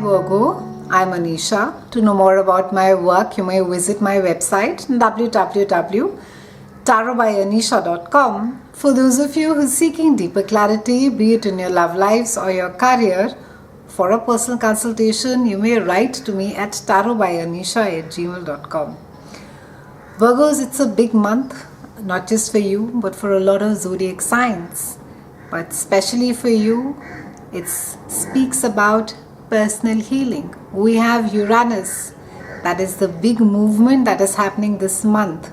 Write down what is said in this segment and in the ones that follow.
Virgo, I'm Anisha. To know more about my work, you may visit my website www.tarotbyanisha.com. For those of you who are seeking deeper clarity, be it in your love lives or your career, for a personal consultation, you may write to me at tarotbyanisha@gmail.com. Virgos, it's a big month, not just for you, but for a lot of zodiac signs. But especially for you, it speaks about personal healing. We have Uranus, that is the big movement that is happening this month,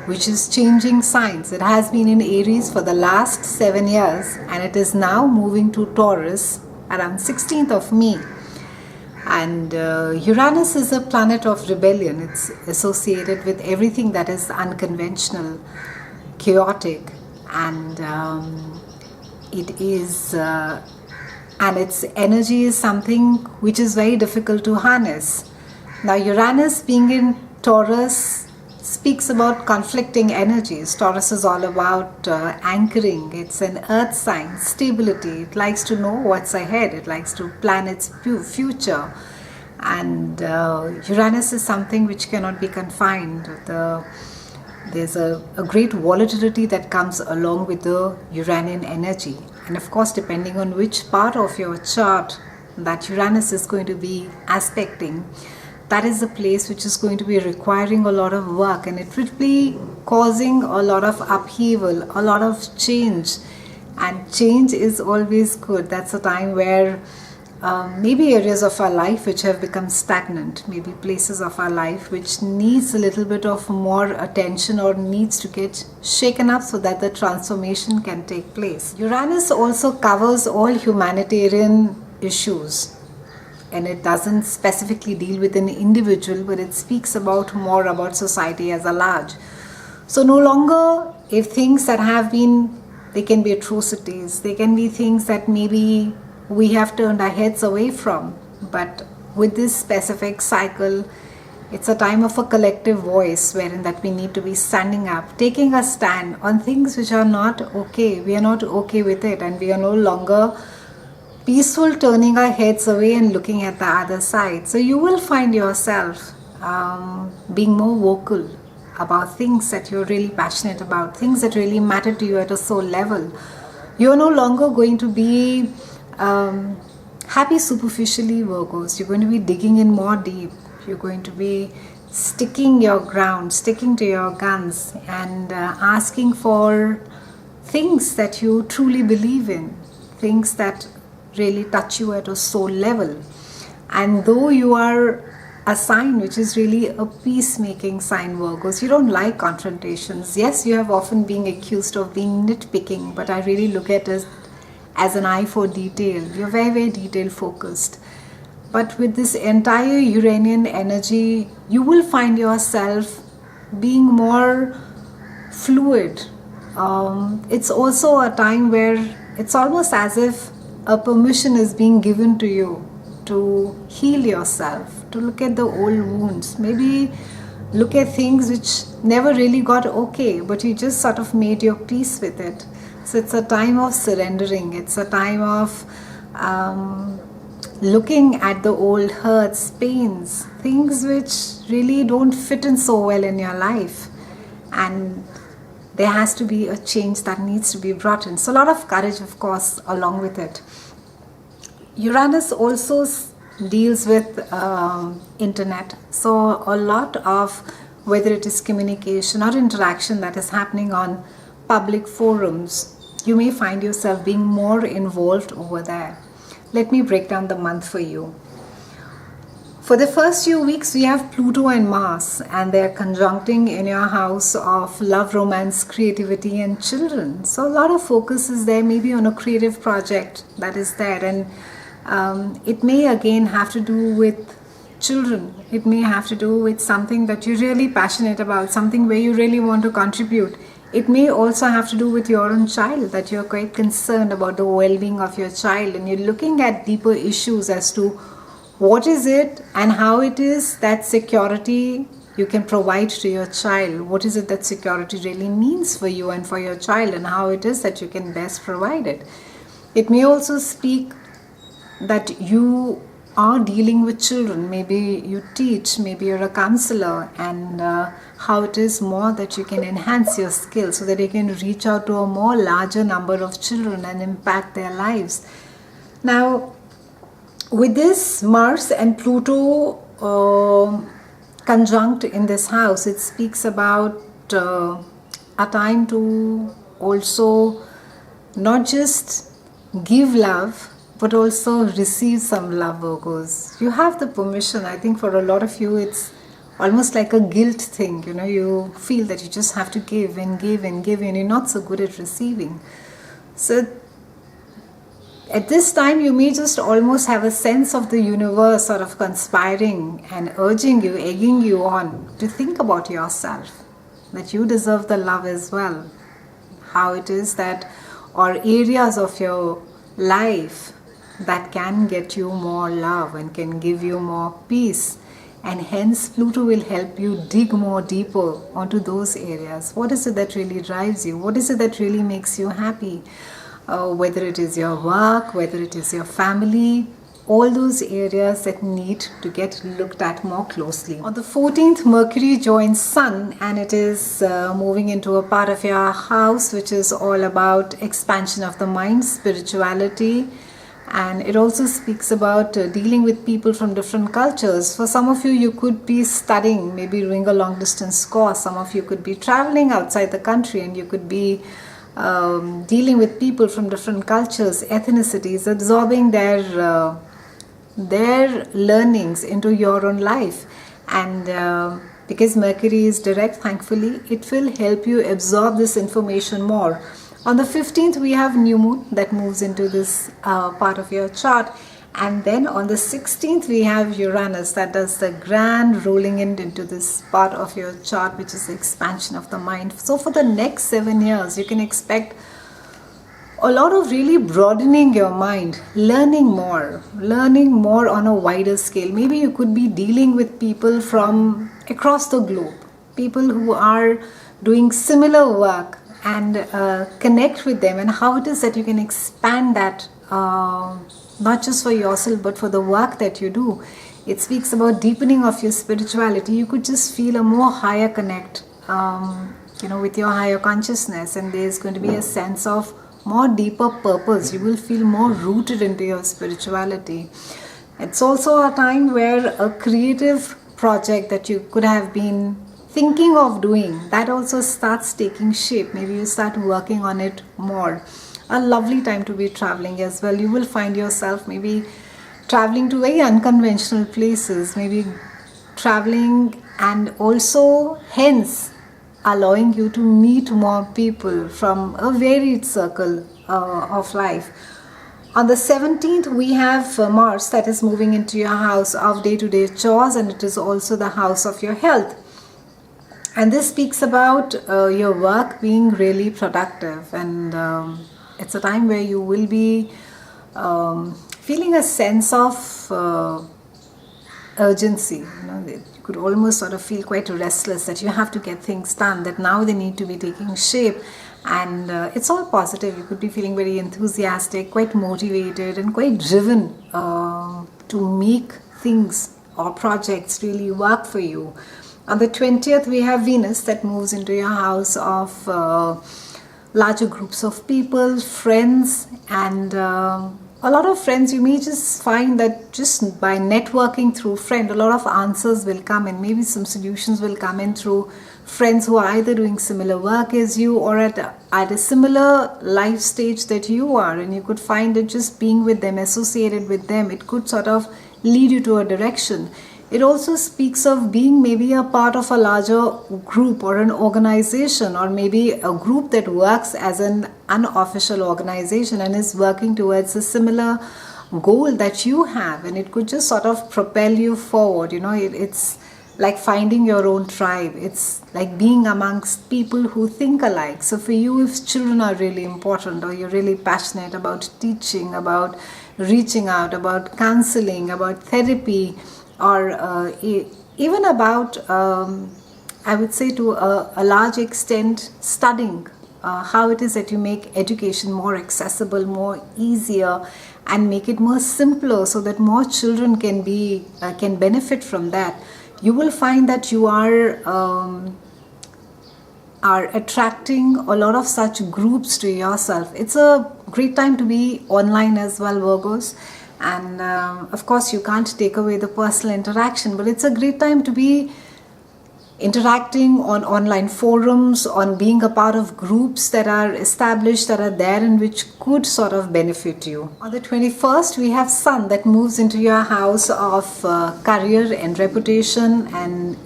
which is changing signs. It has been in Aries for the last 7 years and it is now moving to Taurus around 16th of May. And Uranus is a planet of rebellion. It's associated with everything that is unconventional, chaotic, and and its energy is something which is very difficult to harness. Now, Uranus being in Taurus speaks about conflicting energies. Taurus is all about anchoring. It's an earth sign, stability. It likes to know what's ahead. It likes to plan its future. And Uranus is something which cannot be confined. There's a great volatility that comes along with the Uranian energy. And of course, depending on which part of your chart that Uranus is going to be aspecting, that is the place which is going to be requiring a lot of work, and it will be causing a lot of upheaval, a lot of change. And change is always good. That's a time where maybe areas of our life which have become stagnant, maybe places of our life which needs a little bit of more attention or needs to get shaken up so that the transformation can take place. Uranus also covers all humanitarian issues, and it doesn't specifically deal with an individual, but it speaks about more about society as a large. So no longer if things that have been, they can be atrocities, they can be things that maybe we have turned our heads away from, but with this specific cycle, it's a time of a collective voice wherein that we need to be standing up, taking a stand on things which are not okay. We are not okay with it, and we are no longer peaceful, turning our heads away and looking at the other side. So you will find yourself being more vocal about things that you're really passionate about, things that really matter to you at a soul level. You're no longer going to be happy superficially, Virgos. You're going to be digging in more deep. You're going to be sticking your ground, sticking to your guns, and asking for things that you truly believe in, things that really touch you at a soul level. And though you are a sign which is really a peacemaking sign, Virgos, you don't like confrontations. Yes, you have often been accused of being nitpicking, but I really look at it as an eye for detail. You're very, very detail focused. But with this entire Uranian energy, you will find yourself being more fluid. It's also a time where it's almost as if a permission is being given to you to heal yourself, to look at the old wounds, maybe look at things which never really got okay, but you just sort of made your peace with it. So it's a time of surrendering. It's a time of looking at the old hurts, pains, things which really don't fit in so well in your life. And there has to be a change that needs to be brought in. So a lot of courage, of course, along with it. Uranus also deals with internet. So a lot of, whether it is communication or interaction that is happening on public forums, you may find yourself being more involved over there. Let me break down the month for you. For the first few weeks, we have Pluto and Mars, and they're conjuncting in your house of love, romance, creativity, and children. So a lot of focus is there, maybe on a creative project that is there, and it may again have to do with children. It may have to do with something that you're really passionate about, something where you really want to contribute. It may also have to do with your own child, that you're quite concerned about the well-being of your child, and you're looking at deeper issues as to what is it and how it is that security you can provide to your child. What is it that security really means for you and for your child, and how it is that you can best provide it. It may also speak that you are dealing with children, maybe you teach, maybe you're a counselor, and how it is more that you can enhance your skills so that you can reach out to a more larger number of children and impact their lives. Now, with this Mars and Pluto conjunct in this house, it speaks about a time to also not just give love but also receive some love, Virgos. You have the permission. I think for a lot of you it's almost like a guilt thing, you feel that you just have to give and give and give, and you're not so good at receiving. So at this time you may just almost have a sense of the universe sort of conspiring and urging you, egging you on to think about yourself, that you deserve the love as well. How it is that, or areas of your life that can get you more love and can give you more peace, and hence Pluto will help you dig more deeper onto those areas. What is it that really drives you? What is it that really makes you happy? Whether it is your work, whether it is your family, all those areas that need to get looked at more closely. On the 14th, Mercury joins Sun, and it is moving into a part of your house which is all about expansion of the mind, spirituality, and it also speaks about dealing with people from different cultures. For some of you, you could be studying, maybe doing a long distance course. Some of you could be traveling outside the country, and you could be dealing with people from different cultures, ethnicities, absorbing their learnings into your own life. And because Mercury is direct, thankfully, it will help you absorb this information more. On the 15th, we have new moon that moves into this part of your chart. And then on the 16th, we have Uranus that does the grand rolling into this part of your chart, which is the expansion of the mind. So for the next 7 years, you can expect a lot of really broadening your mind, learning more on a wider scale. Maybe you could be dealing with people from across the globe, people who are doing similar work, and connect with them, and how it is that you can expand that, not just for yourself but for the work that you do. It speaks about deepening of your spirituality. You could just feel a more higher connect with your higher consciousness, and there's going to be a sense of more deeper purpose. You will feel more rooted into your spirituality. It's also a time where a creative project that you could have been thinking of doing, that also starts taking shape. Maybe you start working on it more. A lovely time to be traveling as well. You will find yourself maybe traveling to very unconventional places, maybe traveling, and also hence allowing you to meet more people from a varied circle of life. On the 17th, we have Mars that is moving into your house of day-to-day chores, and it is also the house of your health. And this speaks about your work being really productive, and it's a time where you will be feeling a sense of urgency. You could almost sort of feel quite restless that you have to get things done, that now they need to be taking shape, and it's all positive. You could be feeling very enthusiastic, quite motivated, and quite driven to make things or projects really work for you. On the 20th, we have Venus that moves into your house of larger groups of people, friends, and a lot of friends. You may just find that just by networking through friends, a lot of answers will come in. Maybe some solutions will come in through friends who are either doing similar work as you or at a similar life stage that you are. And you could find that just being with them, associated with them, it could sort of lead you to a direction. It also speaks of being maybe a part of a larger group or an organization, or maybe a group that works as an unofficial organization and is working towards a similar goal that you have, and it could just sort of propel you forward. It's like finding your own tribe. It's like being amongst people who think alike. So for you, if children are really important, or you're really passionate about teaching, about reaching out, about counseling, about therapy, or even about, I would say to a large extent, studying, how it is that you make education more accessible, more easier, and make it more simpler so that more children can benefit from that, you will find that you are attracting a lot of such groups to yourself. It's a great time to be online as well, Virgos. And of course, you can't take away the personal interaction, but it's a great time to be interacting on online forums, on being a part of groups that are established, that are there and which could sort of benefit you. On the 21st, we have Sun that moves into your house of career and reputation, and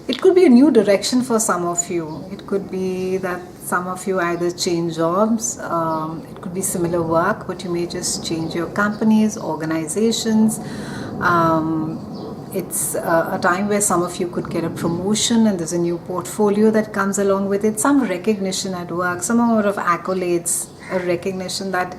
it could be a new direction for some of you. It could be that some of you either change jobs, it could be similar work, but you may just change your companies, organizations. It's a time where some of you could get a promotion, and there's a new portfolio that comes along with it, some recognition at work, some amount of accolades, a recognition that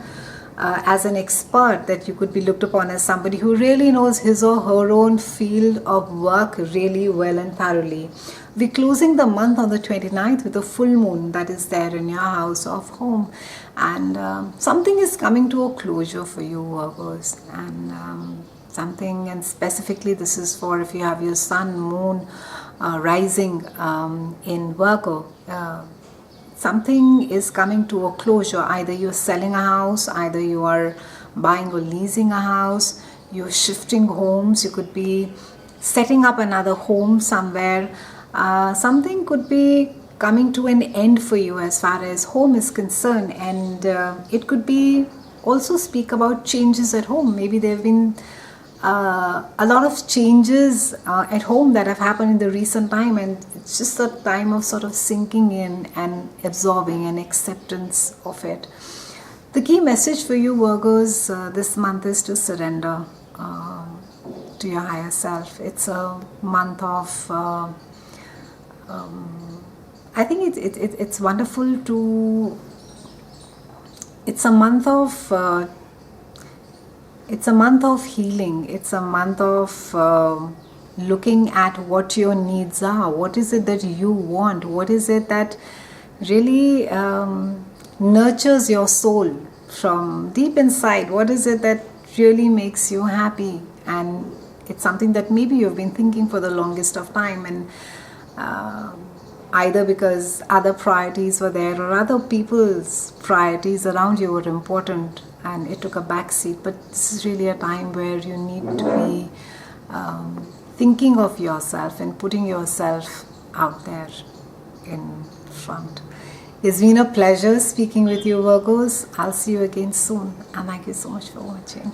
as an expert, that you could be looked upon as somebody who really knows his or her own field of work really well and thoroughly. We're closing the month on the 29th with a full moon that is there in your house of home, and something is coming to a closure for you, Virgos, and specifically this is for if you have your sun, moon rising in Virgo. Something is coming to a closure. Either you're selling a house, either you are buying or leasing a house, you're shifting homes, you could be setting up another home somewhere. Something could be coming to an end for you as far as home is concerned, and it could be also speak about changes at home. Maybe there have been a lot of changes at home that have happened in the recent time, and it's just a time of sort of sinking in and absorbing and acceptance of it. The key message for you, Virgos, this month is to surrender to your higher self. It's a month of I think it's wonderful to. It's a month of. It's a month of healing. It's a month of looking at what your needs are. What is it that you want? What is it that really nurtures your soul from deep inside? What is it that really makes you happy? And it's something that maybe you've been thinking for the longest of time, and either because other priorities were there or other people's priorities around you were important and it took a back seat. But this is really a time where you need to be thinking of yourself and putting yourself out there in front. It's been a pleasure speaking with you, Virgos. I'll see you again soon, and thank you so much for watching.